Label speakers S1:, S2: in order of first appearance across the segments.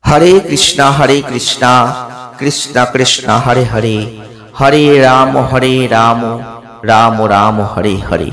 S1: हरे कृष्णा कृष्णा कृष्णा हरे हरे हरे राम राम राम हरे हरे।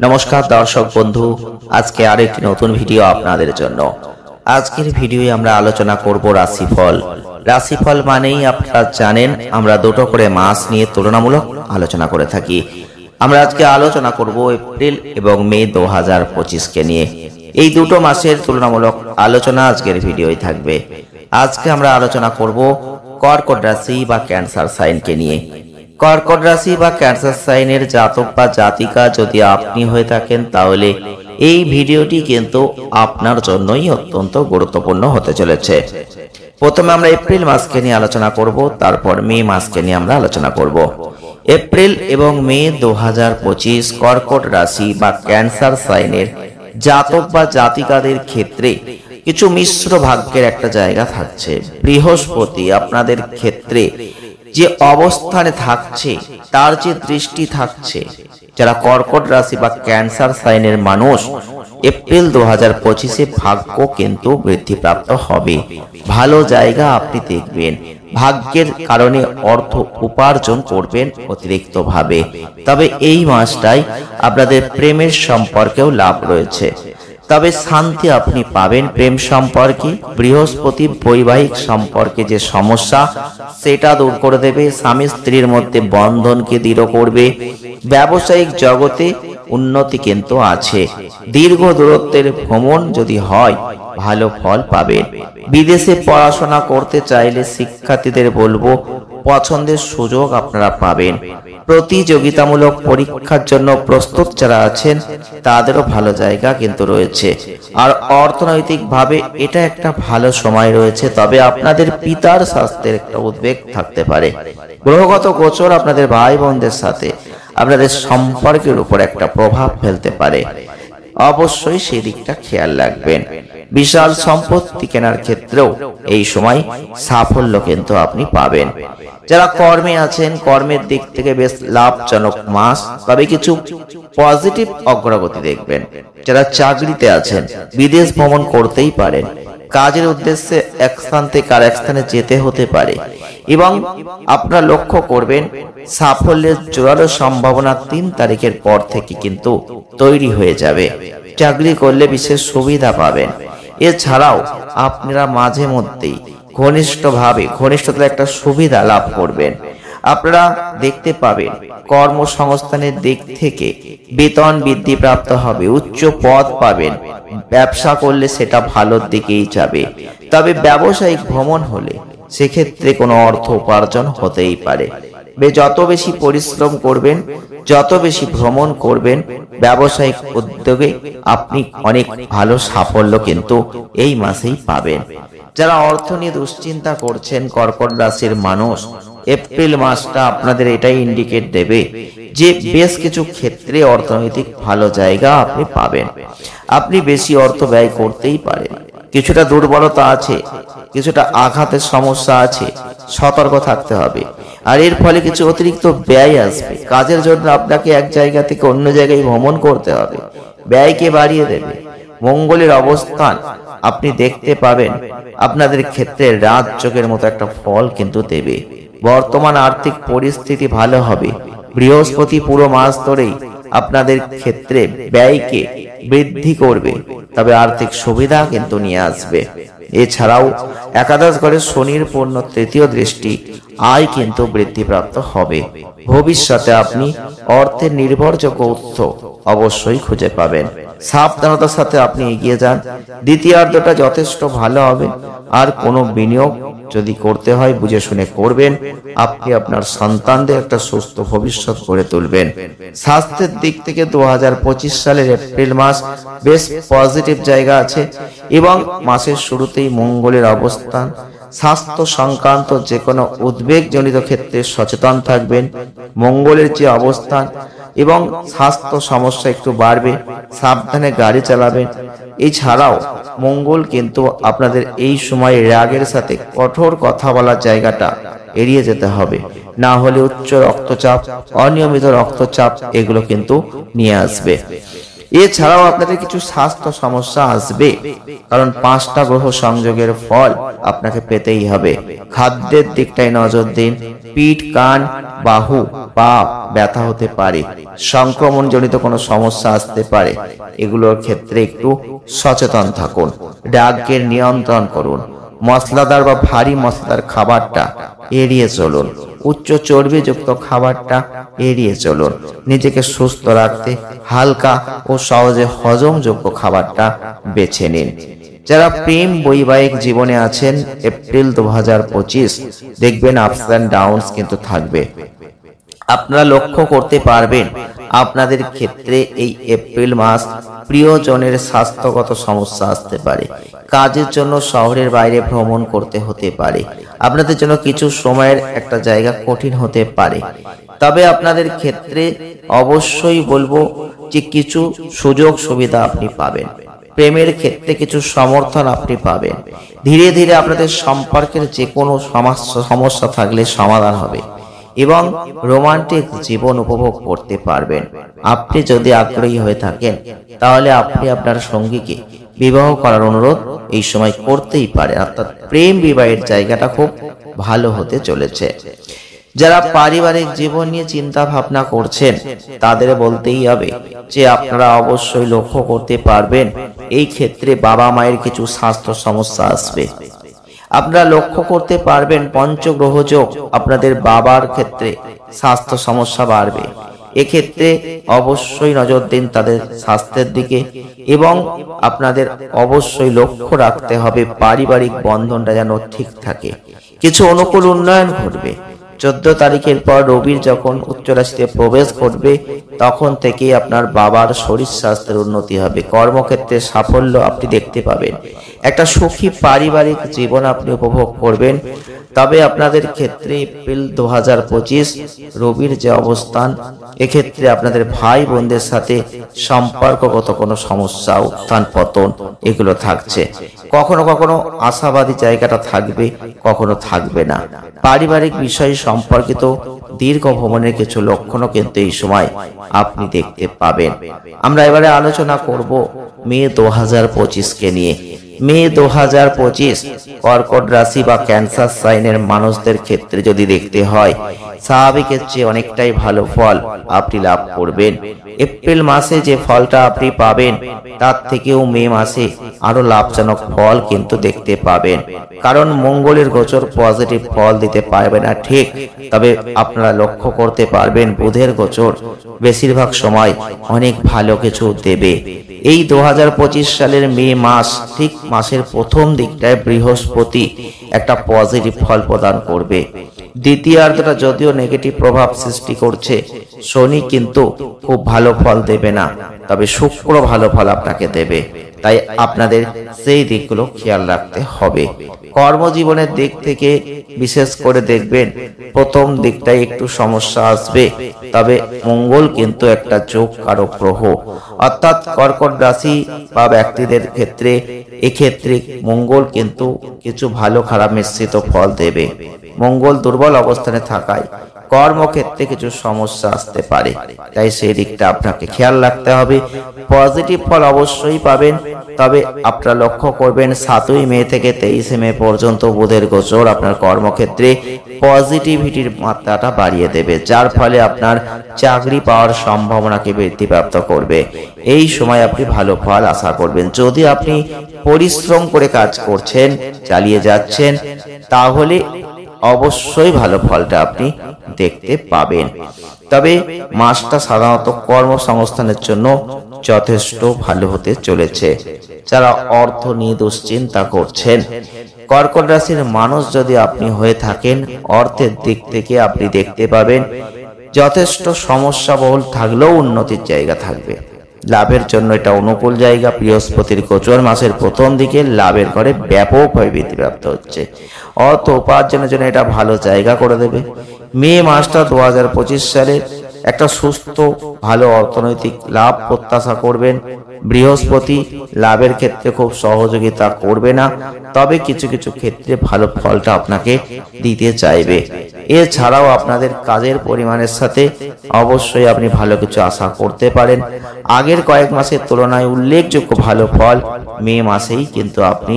S1: नमस्कार दर्शक बंधु, आज के आरेकटी नतून भिडियो आपनादेर जन्य। आजकेर भिडियोए आमरा आलोचना करब राशिफल। राशिफल मानेई आपनारा जानेन आमरा दुटो करे मास निये तुलनामूलक आलोचना करे थाकी। आमरा आजके आलोचना करब एप्रिल एबं मे 2025 के निये। এই দুটো মাসের তুলনামূলক আলোচনা আজকের ভিডিওয় থাকবে। আজকে আমরা আলোচনা করব কর্কট রাশি বা ক্যান্সার সাইনকে নিয়ে। কর্কট রাশি বা ক্যান্সার সাইনের জাতক বা জাতিকা যদি আপনি হয়ে থাকেন তাহলে এই ভিডিওটি কিন্তু আপনার জন্যই অত্যন্ত গুরুত্বপূর্ণ হতে চলেছে। প্রথমে আমরা এপ্রিল মাসকে নিয়ে আলোচনা করব, তারপর মে মাসকে নিয়ে আমরা আলোচনা করব। এপ্রিল এবং মে 2025 কর্কট রাশি বা ক্যান্সার সাইনের জাতক বা জাতিকাদের ক্ষেত্রে কিছু মিশ্র ভাগ্যের একটা জায়গা থাকছে। বৃহস্পতি আপনাদের ক্ষেত্রে যে অবস্থানে থাকছে, তার যে দৃষ্টি থাকছে, যারা কর্কট রাশি বা ক্যান্সার সাইনের মানুষ এপ্রিল 2025-এ ভাগ্য কিন্তু বৃদ্ধিপ্রাপ্ত হবে। ভালো জায়গা আপনি দেখবেন, ভাগ্যের কারণে অর্থ উপার্জন করবেন অতিরিক্ত ভাবে। তবে এই মাসটাই আপনাদের প্রেমের সম্পর্কেও লাভ রয়েছে, তবে শান্তি আপনি পাবেন প্রেম সম্পর্কে। বৃহস্পতি বৈবাহিক সম্পর্কে যে সমস্যা সেটা দূর করে দেবে, স্বামী স্ত্রীর মধ্যে বন্ধনকে দৃঢ় করবে। ব্যবসায়িক জগতে উন্নতি কিন্তু আছে। দীর্ঘ দূরত্বের ভ্রমণ যদি হয় ভালো ফল পাবেন। বিদেশে পড়াশোনা করতে চাইলে শিক্ষার্থীদের বলবো পছন্দের সুযোগ আপনারা পাবেন। প্রতিযোগিতামূলক পরীক্ষার জন্য প্রস্তুত যারা আছেন তাদেরও ভালো জায়গা কিন্তু রয়েছে। আর অর্থনৈতিকভাবে এটা একটা ভালো সময় রয়েছে, তবে আপনাদের পিতার স্বাস্থ্যের একটা উদ্বেগ থাকতে পারে। গ্রহগত গোচর আপনাদের ভাই বোনদের সাথে আপনাদের সম্পর্কের উপর একটা প্রভাব ফেলতে পারে, অবশ্যই সেই দিকটা খেয়াল রাখবেন। বিশাল সম্পত্তি কেনার ক্ষেত্রেও এই সময় সাফল্য কিন্তু আপনি পাবেন। যারা কর্মে আছেন কর্মের দিক থেকে বেশ লাভজনক মাস, তবে কিছু পজিটিভ অগ্রগতি দেখবেন। যারা চাকরিতে আছেন বিদেশ ভ্রমণ করতেই পারেন। কাজের উদ্দেশ্যে এক স্থান থেকে আরেক স্থানে যেতে হতে পারে এবং আপনারা লক্ষ্য করবেন সাফল্যের জোরালো সম্ভাবনা 3 তারিখের পর থেকে কিন্তু তৈরি হয়ে যাবে। চাকরি করলে বিশেষ সুবিধা পাবেন। এছাড়াও আপনারা মাঝে মধ্যেই ঘনিষ্ঠতার একটা সুবিধা লাভ করবেন। আপনারা দেখতে পাবেন কর্মসংস্থানের দিক থেকে বেতন বৃদ্ধি প্রাপ্ত হবে, উচ্চ পদ পাবেন। ব্যবসা করলে সেটা ভালোর দিকেই যাবে, তবে ব্যবসায়িক ভ্রমণ হলে সেক্ষেত্রে কোনো অর্থ উপার্জন হতেই পারে। যত বেশি পরিশ্রম করবেন, যত বেশি ভ্রমণ করবেন, ব্যবসায়িক উদ্যোগে আপনি অনেক ভালো সাফল্য কিন্তু এই মাসেই পাবেন। যারা অর্থ নিয়ে দুশ্চিন্তা করছেন কর্কট রাশির মানুষ, এপ্রিল মাসটা আপনাদের এটাই ইন্ডিকেট দেবে যে বেশ কিছু ক্ষেত্রে অর্থনৈতিক ভালো জায়গা আপনি পাবেন। আপনি বেশি অর্থ ব্যয় করতেই পারেন, কিছুটা দুর্বলতা আছে, কিছুটা আঘাতের সমস্যা আছে, সতর্ক থাকতে হবে। আর এর ফলে কিছু অতিরিক্ত ব্যয় আসবে। কাজের জন্য আপনাকে এক জায়গা থেকে অন্য জায়গায় ভ্রমণ করতে হবে, ব্যয়কে বাড়িয়ে দেবে। মঙ্গলের অবস্থান আপনি দেখতে পাবেন আপনাদের ক্ষেত্রে রাজযোগের মতো একটা ফল কিন্তু দেবে। বর্তমান আর্থিক পরিস্থিতি ভালো হবে। বৃহস্পতি পুরো মাস ধরেই আপনাদের ক্ষেত্রে ব্যয়কে বৃদ্ধি করবে, তবে আর্থিক সুবিধা কিন্তু নিয়ে আসবে। এছাড়াও একাদশ ঘরে শনির পূর্ণ তৃতীয় দৃষ্টি, আয় কিন্তু বৃদ্ধিপ্রাপ্ত হবে। ভবিষ্যতে আপনি অর্থের নির্ভরযোগ্য উৎস অবশ্যই খুঁজে পাবেন। সাবধানতার সাথে আপনি এগিয়ে যান। দ্বিতীয়ার্ধটা যথেষ্ট ভালো হবে। আর কোনো বিনিয়োগ যদি করতে হয় বুঝে শুনে করবেন। আপনি আপনার সন্তানদের একটা সুস্থ ভবিষ্যৎ গড়ে তুলবেন। স্বাস্থ্যের দিক থেকে 2025 সালের এপ্রিল মাস বেশ পজিটিভ জায়গা আছে এবং মাসের শুরুতেই মঙ্গলের অবস্থান। স্বাস্থ্য সংক্রান্ত যে কোনো উদ্বেগজনিত ক্ষেত্রে সচেতন থাকবেন। মঙ্গলের যে অবস্থান এবং স্বাস্থ্য সমস্যা একটু বাড়বে, সাবধানে গাড়ি চালাবেন। এছাড়াও মঙ্গল কিন্তু আপনাদের এই সময় রাগের সাথে কঠোর কথা বলার জায়গাটা এড়িয়ে যেতে হবে, না হলে উচ্চ রক্তচাপ, অনিয়মিত রক্তচাপ এগুলো কিন্তু নিয়ে আসবে। এছাড়াও আপনাদের কিছু স্বাস্থ্য সমস্যা আসবে, কারণ 5টা গ্রহ সংযোগের ফল আপনাকে পেতেই হবে। খাদ্যের দিকটায় নজর দিন। পিঠ, কান, বাহু, পা ব্যথা হতে পারে, সংক্রমণ জনিত কোনো সমস্যা আসতে পারে, এগুলোর ক্ষেত্রে একটু সচেতন থাকুন। রাগের নিয়ন্ত্রণ করুন। মশলাদার বা ভারী মশলাদার খাবারটা এড়িয়ে চলুন। উচ্চ চর্বিযুক্ত খাবারটা এড়িয়ে চলুন। নিজেকে সুস্থ রাখতে হালকা ও সহজে হজমযোগ্য খাবারটা বেছে নিন। যারা প্রেম বৈবাহিক জীবনে আছেন, এপ্রিল 2025 দেখবেন আপস এন্ড ডাউনস কিন্তু থাকবে। আপনারা লক্ষ্য করতে পারবেন আপনাদের ক্ষেত্রে এই এপ্রিল মাস প্রিয়জনের স্বাস্থ্যগত সমস্যা আসতে পারে। কাজের জন্য শহরের বাইরে ভ্রমণ করতে হতে পারে। আপনাদের জন্য কিছু সময়ের একটা জায়গা কঠিন হতে পারে। তবে আপনাদের ক্ষেত্রে অবশ্যই বলবো যে কিছু সুযোগ সুবিধা আপনি পাবেন। প্রেমের ক্ষেত্রে কিছু সমর্থন আপনি পাবেন। ধীরে ধীরে আপনাদের সম্পর্কের যে কোনো সমস্যা থাকলে সমাধান হবে এবং রোমান্টিক জীবন উপভোগ করতে পারবেন। আপনি যদি আগ্রহী হয়ে থাকেন তাহলে আপনি আপনার সঙ্গীকে বিবাহ করার অনুরোধ এই সময় করতেই পারে, অর্থাৎ প্রেম বিবাহের জায়গাটা খুব ভালো হতে চলেছে। যারা পারিবারিক জীবন নিয়ে চিন্তা ভাবনা করছেন তাদের বলতেই হবে যে আপনারা অবশ্যই লক্ষ্য করতে পারবেন এই ক্ষেত্রে বাবা মায়ের কিছু স্বাস্থ্য সমস্যা আসবে। আপনারা লক্ষ্য করতে পারবেন পঞ্চগ্রহ যোগ আপনাদের বাবার ক্ষেত্রে স্বাস্থ্য সমস্যা বাড়বে। এক্ষেত্রে অবশ্যই নজর দিন তাদের স্বাস্থ্যের দিকে এবং আপনাদের অবশ্যই লক্ষ্য রাখতে হবে পারিবারিক বন্ধনটা যেন ঠিক থাকে। কিছু অনুকূল উন্নয়ন ঘটবে। 14 তারিখের পর রবির যখন উচ্চ রাশিতে প্রবেশ ঘটবে তখন থেকেই আপনার বাবার শরীর স্বাস্থ্যের উন্নতি হবে। কর্মক্ষেত্রে সাফল্য আপনি দেখতে পাবেন। একটা সুখী পারিবারিক জীবন আপনি উপভোগ করবেন। তবে আপনাদের ক্ষেত্রে এপ্রিল 2025 রবির যে অবস্থান, এক্ষেত্রে আপনাদের ভাই বোনদের সাথে সম্পর্কগত কোনো সমস্যা, উত্থান পতন এগুলো থাকছে। কখনো কখনো আশাবাদী জায়গাটা থাকবে, কখনো থাকবে না। পারিবারিক বিষয় সম্পর্কিত দীর্ঘ ভ্রমণের কিছু লক্ষণও কিন্তু এই সময় আপনি দেখতে পাবেন। আমরা এবারে আলোচনা করব মে 2025 কে নিয়ে। মে 2025 কর্কট রাশি বা ক্যান্সার সাইনের মানুষদের ক্ষেত্রে যদি দেখতে হয়, স্বাভাবিকের চেয়ে অনেকটাই ভালো ফল আপনি লাভ করবেন। এপ্রিল মাসে যে ফলটা আপনি পাবেন তার থেকেও মে মাসে আরো লাভজনক ফল কিন্তু দেখতে পাবেন। কারণ মঙ্গলের গোচর পজিটিভ ফল দিতে পারবে না ঠিক, তবে আপনারা লক্ষ্য করতে পারবেন বুধের গোচর বেশিরভাগ সময় অনেক ভালো কিছু দেবে। এই 2025 সালের মে মাস ঠিক মাসের প্রথম দিকটায় বৃহস্পতি একটা পজিটিভ ফল প্রদান করবে। দ্বিতীয়ার্ধটা যদিও নেগেটিভ প্রভাব সৃষ্টি করছে, শনি কিন্তু খুব ভালো ফল দেবে না, তবে শুক্র ভালো ফল আপনাকে দেবে। তাই আপনাদের সেই দিকগুলো খেয়াল রাখতে হবে। কর্মজীবনের দিক থেকে বিশেষ করে দেখবেন প্রথম দিকটাই একটু সমস্যা আসবে, তবে মঙ্গল কিন্তু একটা যোগ কারক গ্রহ, অর্থাৎ কর্কট রাশি বা ব্যক্তিদের ক্ষেত্রে এক্ষেত্রে মঙ্গল কিন্তু কিছু ভালো খারাপ মিশ্রিত ফল দেবে। মঙ্গল দুর্বল অবস্থানে থাকায় কর্মক্ষেত্রে কিছু সমস্যা আসতে পারে, তাই সেই দিকটা আপনাকে খেয়াল রাখতে হবে। পজিটিভ ফল অবশ্যই পাবেন, তবে আপনারা লক্ষ্য করবেন 7ই মে থেকে 23 মে পর্যন্ত বুধের গোচর আপনার কর্মক্ষেত্রে পজিটিভিটির মাত্রাটা বাড়িয়ে দেবে, যার ফলে আপনার চাকরি পাওয়ার সম্ভাবনাকে বৃদ্ধিপ্রাপ্ত করবে। এই সময় আপনি ভালো ফল আশা করবেন। যদি আপনি পরিশ্রম করে কাজ করছেন, চালিয়ে যাচ্ছেন, তাহলে অবশ্যই ভালো ফলটা আপনি দেখতে পাবেন। তবে মাসটা সাধারণত কর্মসংস্থানের জন্য যথেষ্ট ভালো হতে চলেছে। যারা অর্থ নিয়ে দুশ্চিন্তা করছেন, কর্কট রাশির মানুষ যদি আপনি হয়ে থাকেন, অর্থের দিক থেকে আপনি দেখতে পাবেন যথেষ্ট সমস্যাবহুল থাকলেও উন্নতির জায়গা থাকবে। লাভের জন্য এটা অনুকূল জায়গা। বৃহস্পতির গোচর মাসের প্রথম দিকে লাভের ঘরে ব্যাপকভাবে বৃদ্ধিপ্রাপ্ত হচ্ছে। অর্থ উপার্জনের জন্য এটা ভালো জায়গা করে দেবে। মে মাসটা 2025 সালে একটা সুস্থ ভালো অর্থনৈতিক লাভ প্রত্যাশা করবেন। বৃহস্পতি লাভের ক্ষেত্রে খুব সহযোগিতা করবে না, তবে কিছু কিছু ক্ষেত্রে ভালো ফলটা আপনাকে দিতে চাইবে। এছাড়াও আপনাদের কাজের পরিমাণের সাথে অবশ্যই আপনি ভালো কিছু আশা করতে পারেন। আগের কয়েক মাসের তুলনায় উল্লেখযোগ্য ভালো ফল মে মাসেই কিন্তু আপনি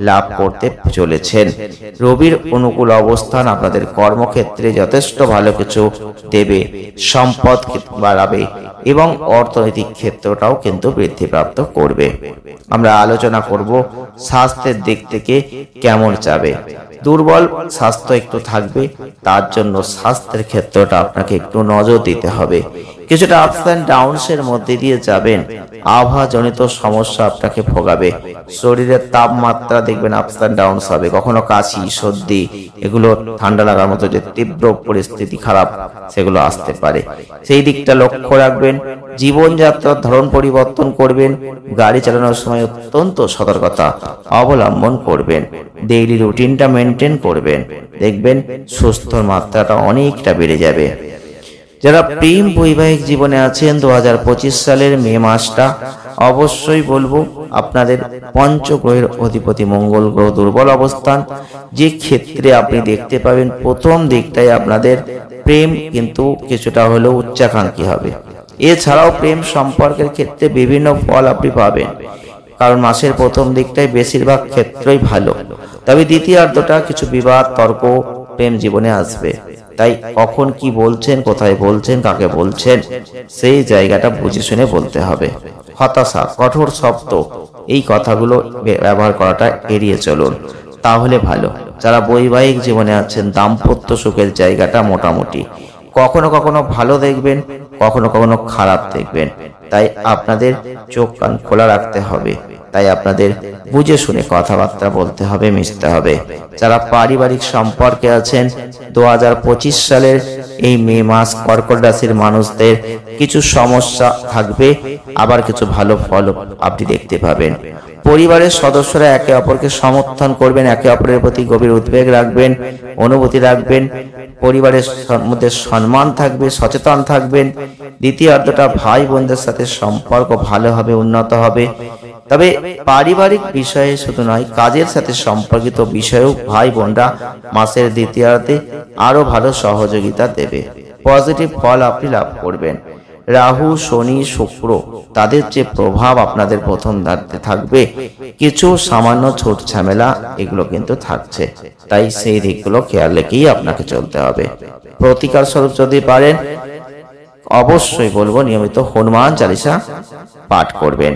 S1: লাভ করতে চলেছেন। রবির অনুকূল অবস্থান আপনাদের কর্মক্ষেত্রে যথেষ্ট ভালো কিছু দেবে, সম্পদ বাড়াবে এবং অর্থনৈতিক ক্ষেত্রটাও কিন্তু বৃদ্ধিপ্রাপ্ত করবে। আমরা আলোচনা করব স্বাস্থ্যের দিক থেকে কেমন যাবে। দুর্বল স্বাস্থ্য একটু থাকবে, তার জন্য স্বাস্থ্যের ক্ষেত্রটা আপনাকে একটু নজর দিতে হবে। কিছুটা আপস এন্ড ডাউনস এর মধ্যে দিয়ে যাবেন, আবহাওয়াজনিত সমস্যা আপনাকে ভোগাবে। শরীরের তাপমাত্রা দেখবেন আপস এন্ড ডাউনস হবে, কখনো কাশি, সর্দি, এগুলো ঠান্ডা লাগার মতো যে তীব্র পরিস্থিতি খারাপ সেগুলো আসতে পারে, সেই দিকটা লক্ষ্য রাখবেন। জীবনযাত্রার ধরন পরিবর্তন করবেন, গাড়ি চালানোর সময় অত্যন্ত সতর্কতা অবলম্বন করবেন, ডেইলি রুটিনটা মেনটেন করবেন, দেখবেন সুস্থর মাত্রাটা অনেকটা বেড়ে যাবে। যারা প্রেম বৈবাহিক জীবনে আছেন 2025 সালের মে মাসটা অবশ্যই বলবো আপনাদের পঞ্চগ্রহের অধিপতি মঙ্গল গ্রহ দুর্বল অবস্থান, যে ক্ষেত্রে আপনি দেখতে পাবেন প্রথম দিকটাই আপনাদের প্রেম কিন্তু কিছুটা হলেও উচ্চাকাঙ্ক্ষী হবে। এছাড়াও প্রেম সম্পর্কের ক্ষেত্রে বিভিন্ন ফল আপনি পাবেন, কারণ মাসের প্রথম দিকটাই বেশিরভাগ ক্ষেত্রেই ভালো, তবে দ্বিতীয়ার্ধটা কিছু বিবাদ তর্ক প্রেম জীবনে আসবে। তাই কখন কি বলছেন, কোথায় বলছেন, কাকে বলছেন, সেই জায়গাটা বুঝে শুনে বলতে হবে। হতাশা, কঠোর শব্দ, এই কথাগুলো ব্যবহার করাটা এড়িয়ে চলুন, তাহলে ভালো। যারা বৈবাহিক জীবনে আছেন দাম্পত্য সুখের জায়গাটা মোটামুটি, কখনো কখনো ভালো দেখবেন, কখনো কখনো খারাপ দেখবেন, তাই আপনাদের চোখ কান খোলা রাখতে হবে। তাই আপনাদের বুঝে শুনে কথাবার্তা বলতে হবে, মিশতে হবে। যারা পারিবারিক সম্পর্কে আছেন 2025 সালের এই মে মাস কর্কট রাশির মানুষদের কিছু সমস্যা থাকবে, আবার কিছু ভালো ফল আপনি দেখতে পাবেন। পরিবারের সদস্যরা একে অপরকে সমর্থন করবেন, একে অপরের প্রতি গভীর উদ্বেগ রাখবেন, অনুভূতি রাখবেন, পরিবারের মধ্যে সম্মান থাকবে, সচেতন থাকবেন। দ্বিতীয়ার্ধটা ভাই বোনদের সাথে সম্পর্ক ভালো হবে, উন্নত হবে। তবে পারিবারিক বিষয়ে শুধু নয়, কাজের সাথে সম্পর্কিত বিষয়েও ভাই বোনরা মাসের দ্বিতীয়ার্ধে আরো ভালো সহযোগিতা দেবে, পজিটিভ ফল আপনি লাভ করবেন। রাহু, শনি, শুক্র, তাদের যে প্রভাব আপনাদের প্রথম ধারতে থাকবে, কিছু সামান্য ছোট ঝামেলা এগুলো কিন্তু থাকছে, তাই সেই দিকগুলো খেয়াল রেখেই আপনাকে চলতে হবে। প্রতিকার স্বরূপ যদি পারেন অবশ্যই বলবো নিয়মিত হনুমান চালিসা পাঠ করবেন।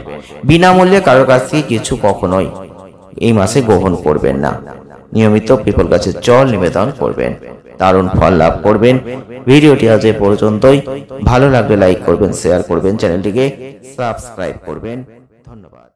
S1: বিনামূল্যে কারোর কাছ থেকে কিছু কখনোই এই মাসে গ্রহণ করবেন না। নিয়মিত পিপল গাছের জল নিবেদন করবেন, দারুণ ফল লাভ করবেন। ভিডিওটি আজ এ পর্যন্তই। ভালো লাগলে লাইক করবেন, শেয়ার করবেন, চ্যানেলটিকে সাবস্ক্রাইব করবেন। ধন্যবাদ।